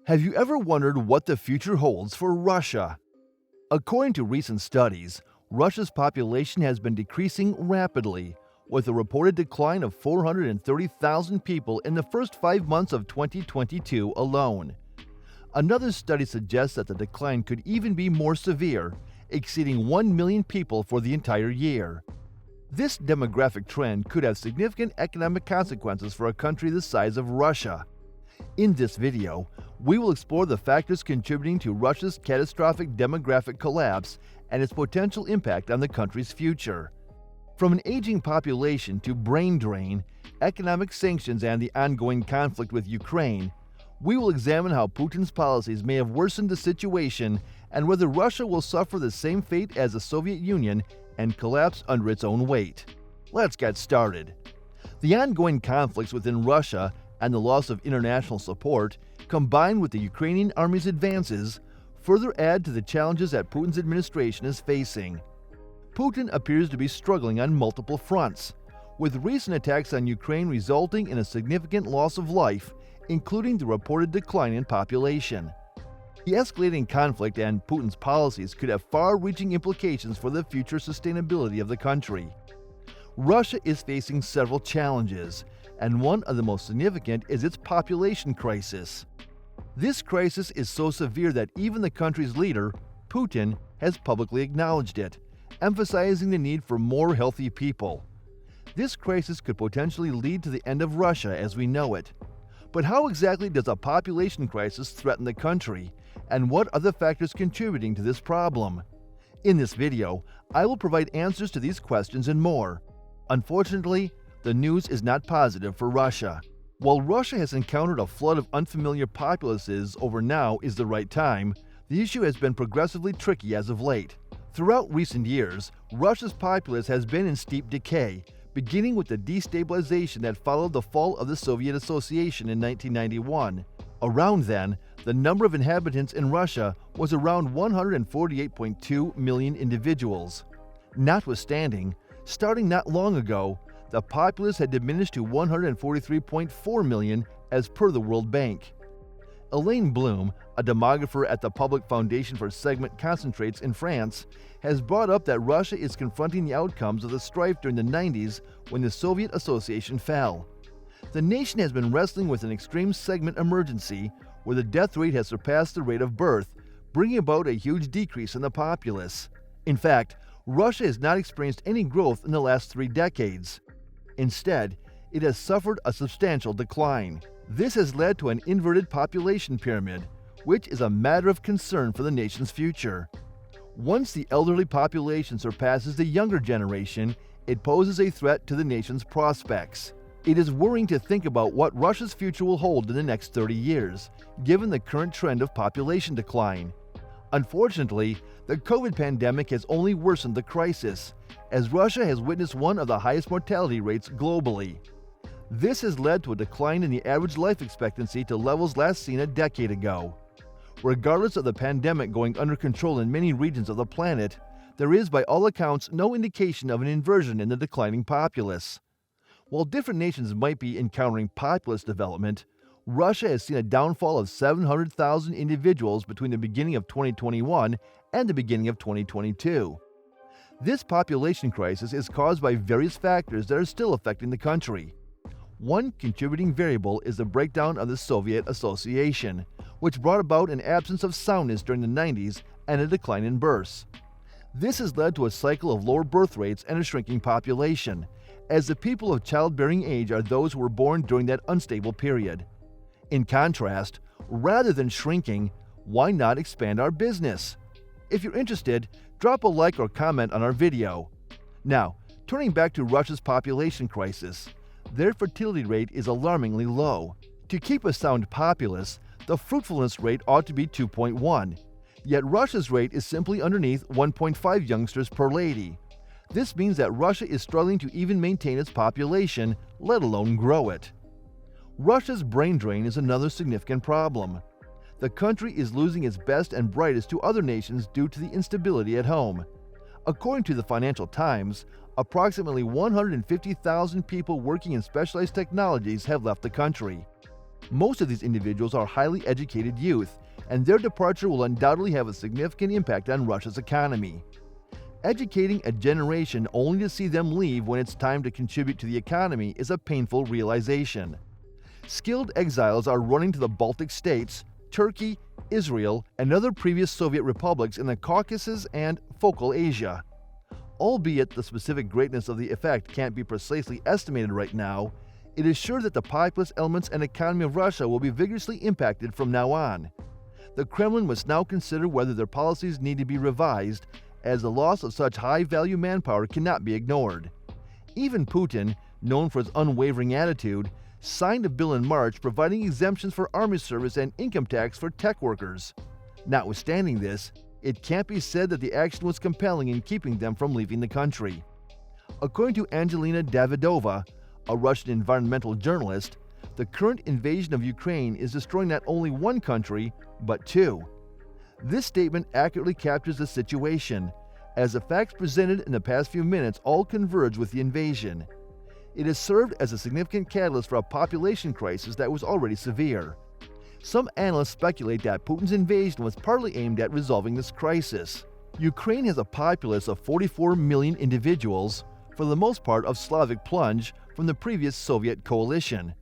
Have you ever wondered what the future holds for Russia? According to recent studies, Russia's population has been decreasing rapidly, with a reported decline of 430,000 people in the first 5 months of 2022 alone. Another study suggests that the decline could even be more severe, exceeding 1 million people for the entire year. This demographic trend could have significant economic consequences for a country the size of Russia. In this video, we will explore the factors contributing to Russia's catastrophic demographic collapse and its potential impact on the country's future. From an aging population to brain drain, economic sanctions, and the ongoing conflict with Ukraine, we will examine how Putin's policies may have worsened the situation and whether Russia will suffer the same fate as the Soviet Union and collapse under its own weight. Let's get started. The ongoing conflicts within Russia and the loss of international support, combined with the Ukrainian army's advances, further add to the challenges that Putin's administration is facing. Putin appears to be struggling on multiple fronts, with recent attacks on Ukraine resulting in a significant loss of life, including the reported decline in population. The escalating conflict and Putin's policies could have far-reaching implications for the future sustainability of the country. Russia is facing several challenges, and one of the most significant is its population crisis. This crisis is so severe that even the country's leader, Putin, has publicly acknowledged it, emphasizing the need for more healthy people. This crisis could potentially lead to the end of Russia as we know it. But how exactly does a population crisis threaten the country, and what are the factors contributing to this problem? In this video, I will provide answers to these questions and more. Unfortunately, the news is not positive for Russia. While Russia has encountered a flood of unfamiliar populaces over now is the right time, the issue has been progressively tricky as of late. Throughout recent years, Russia's populace has been in steep decay, beginning with the destabilization that followed the fall of the Soviet Association in 1991. Around then, the number of inhabitants in Russia was around 148.2 million individuals. Notwithstanding, starting not long ago, the populace had diminished to 143.4 million as per the World Bank. Elaine Bloom, a demographer at the Public Foundation for Segment Concentrates in France, has brought up that Russia is confronting the outcomes of the strife during the 90s when the Soviet Association fell. The nation has been wrestling with an extreme segment emergency where the death rate has surpassed the rate of birth, bringing about a huge decrease in the populace. In fact, Russia has not experienced any growth in the last 3 decades. Instead, it has suffered a substantial decline. This has led to an inverted population pyramid, which is a matter of concern for the nation's future. Once the elderly population surpasses the younger generation, it poses a threat to the nation's prospects. It is worrying to think about what Russia's future will hold in the next 30 years, given the current trend of population decline. Unfortunately, the COVID pandemic has only worsened the crisis, as Russia has witnessed one of the highest mortality rates globally. This has led to a decline in the average life expectancy to levels last seen a decade ago. Regardless of the pandemic going under control in many regions of the planet, there is by all accounts no indication of an inversion in the declining populace. While different nations might be encountering populous development, Russia has seen a downfall of 700,000 individuals between the beginning of 2021 and the beginning of 2022. This population crisis is caused by various factors that are still affecting the country. One contributing variable is the breakdown of the Soviet Association, which brought about an absence of soundness during the 90s and a decline in births. This has led to a cycle of lower birth rates and a shrinking population, as the people of childbearing age are those who were born during that unstable period. In contrast, rather than shrinking, why not expand our business? If you're interested, drop a like or comment on our video. Now, turning back to Russia's population crisis, their fertility rate is alarmingly low. To keep a sound populace, the fruitfulness rate ought to be 2.1, yet Russia's rate is simply underneath 1.5 youngsters per lady. This means that Russia is struggling to even maintain its population, let alone grow it. Russia's brain drain is another significant problem. The country is losing its best and brightest to other nations due to the instability at home. According to the Financial Times, approximately 150,000 people working in specialized technologies have left the country. Most of these individuals are highly educated youth, and their departure will undoubtedly have a significant impact on Russia's economy. Educating a generation only to see them leave when it's time to contribute to the economy is a painful realization. Skilled exiles are running to the Baltic states, Turkey, Israel, and other previous Soviet republics in the Caucasus and Focal Asia. Albeit the specific greatness of the effect can't be precisely estimated right now, it is sure that the populous elements and economy of Russia will be vigorously impacted from now on. The Kremlin must now consider whether their policies need to be revised, as the loss of such high-value manpower cannot be ignored. Even Putin, known for his unwavering attitude, signed a bill in March providing exemptions for army service and income tax for tech workers. Notwithstanding this, it can't be said that the action was compelling in keeping them from leaving the country. According to Angelina Davidova, a Russian environmental journalist, the current invasion of Ukraine is destroying not only one country, but two. This statement accurately captures the situation, as the facts presented in the past few minutes all converge with the invasion. It has served as a significant catalyst for a population crisis that was already severe. Some analysts speculate that Putin's invasion was partly aimed at resolving this crisis. Ukraine has a populace of 44 million individuals, for the most part of Slavic plunge from the previous Soviet coalition.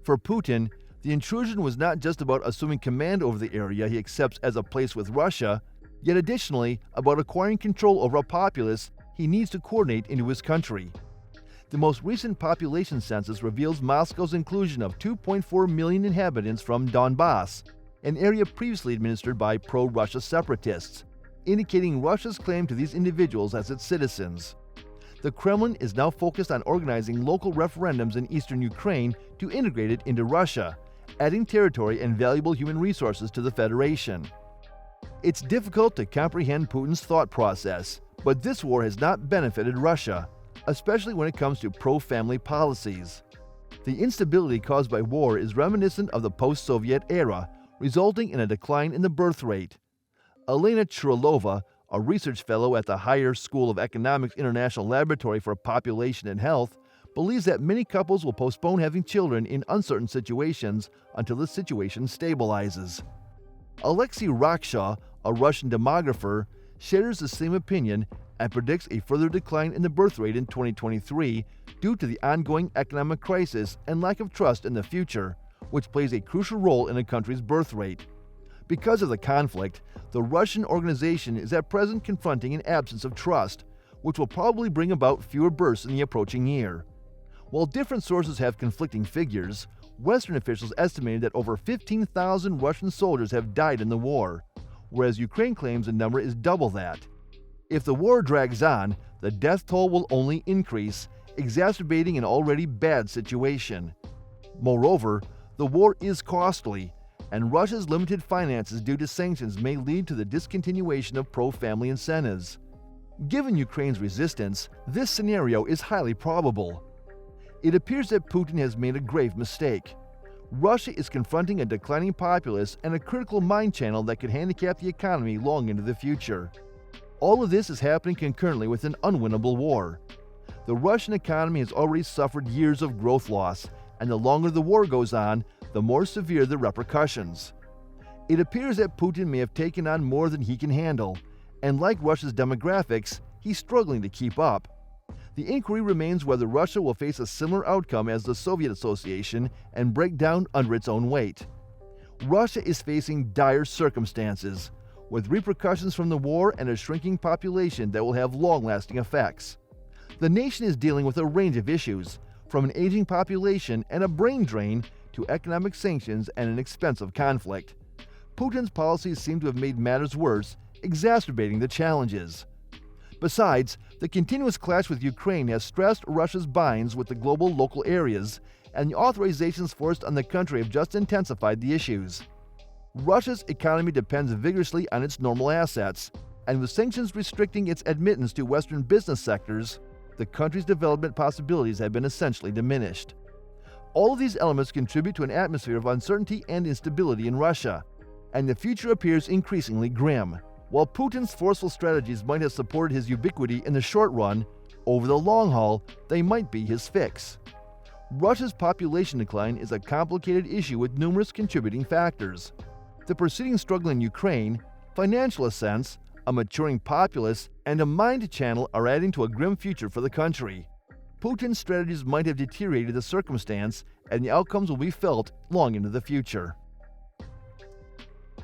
For Putin, the intrusion was not just about assuming command over the area he accepts as a place with Russia, yet additionally about acquiring control over a populace he needs to coordinate into his country. The most recent population census reveals Moscow's inclusion of 2.4 million inhabitants from Donbass, an area previously administered by pro-Russia separatists, indicating Russia's claim to these individuals as its citizens. The Kremlin is now focused on organizing local referendums in eastern Ukraine to integrate it into Russia, adding territory and valuable human resources to the Federation. It's difficult to comprehend Putin's thought process, but this war has not benefited Russia, especially when it comes to pro-family policies. The instability caused by war is reminiscent of the post-Soviet era, resulting in a decline in the birth rate. Elena Churlova, a research fellow at the Higher School of Economics International Laboratory for Population and Health, believes that many couples will postpone having children in uncertain situations until the situation stabilizes. Alexei Raksha, a Russian demographer, shares the same opinion and predicts a further decline in the birth rate in 2023 due to the ongoing economic crisis and lack of trust in the future, which plays a crucial role in a country's birth rate. Because of the conflict, the Russian organization is at present confronting an absence of trust, which will probably bring about fewer births in the approaching year. While different sources have conflicting figures, Western officials estimated that over 15,000 Russian soldiers have died in the war, whereas Ukraine claims the number is double that. If the war drags on, the death toll will only increase, exacerbating an already bad situation. Moreover, the war is costly, and Russia's limited finances due to sanctions may lead to the discontinuation of pro-family incentives. Given Ukraine's resistance, this scenario is highly probable. It appears that Putin has made a grave mistake. Russia is confronting a declining populace and a critical mind channel that could handicap the economy long into the future. All of this is happening concurrently with an unwinnable war. The Russian economy has already suffered years of growth loss, and the longer the war goes on, the more severe the repercussions. It appears that Putin may have taken on more than he can handle, and like Russia's demographics, he's struggling to keep up. The inquiry remains whether Russia will face a similar outcome as the Soviet Association and break down under its own weight. Russia is facing dire circumstances, with repercussions from the war and a shrinking population that will have long-lasting effects. The nation is dealing with a range of issues, from an aging population and a brain drain to economic sanctions and an expensive conflict. Putin's policies seem to have made matters worse, exacerbating the challenges. Besides, the continuous clash with Ukraine has stressed Russia's binds with the global local areas, and the authorizations forced on the country have just intensified the issues. Russia's economy depends vigorously on its normal assets, and with sanctions restricting its admittance to Western business sectors, the country's development possibilities have been essentially diminished. All of these elements contribute to an atmosphere of uncertainty and instability in Russia, and the future appears increasingly grim. While Putin's forceful strategies might have supported his ubiquity in the short run, over the long haul, they might be his fix. Russia's population decline is a complicated issue with numerous contributing factors. The proceeding struggle in Ukraine, financial ascents, a maturing populace, and a mind channel are adding to a grim future for the country. Putin's strategies might have deteriorated the circumstance, and the outcomes will be felt long into the future.